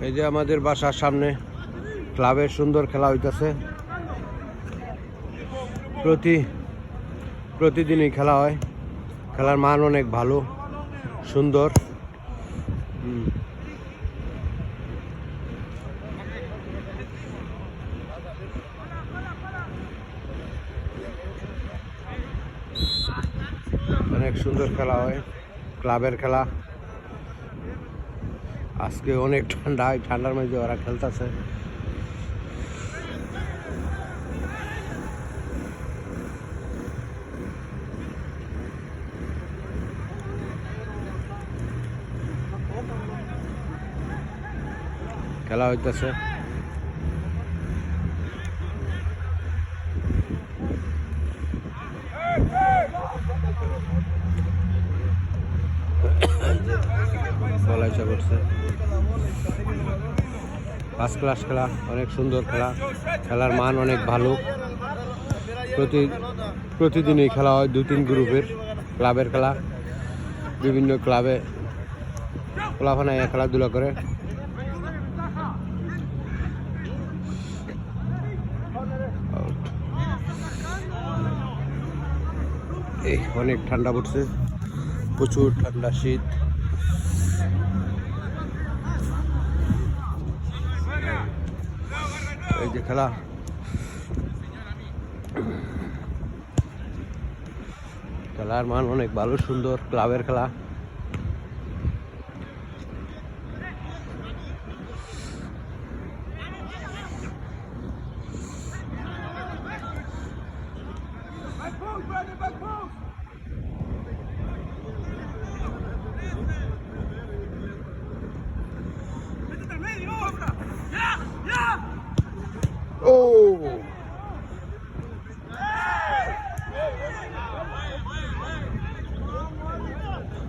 এই যে আমাদের বাসার সামনে ক্লাবের সুন্দর খেলা হইতেছে। প্রতিদিনই খেলা হয়। খেলার মান অনেক ভালো, সুন্দর। অনেক সুন্দর খেলা হয়, ক্লাবের খেলা। আজকে অনেক ঠান্ডা, ঠান্ডার মধ্যে ওরা খেলতেছে। খেলা হইতেছে। বলা ইচ্ছা করছে। ফার্স্ট ক্লাস খেলা, অনেক সুন্দর খেলা। খেলার মান অনেক ভালো। প্রতিদিনই খেলা হয় 2-3 গ্রুপের ক্লাবের খেলা। বিভিন্ন ক্লাবে পোলাপানায় খেলাধুলা করে। এই অনেক ঠান্ডা পড়ছে, প্রচুর ঠান্ডা, শীত। এই যে খেলা, খেলার মান অনেক ভালো, সুন্দর। ক্লাবের খেলা।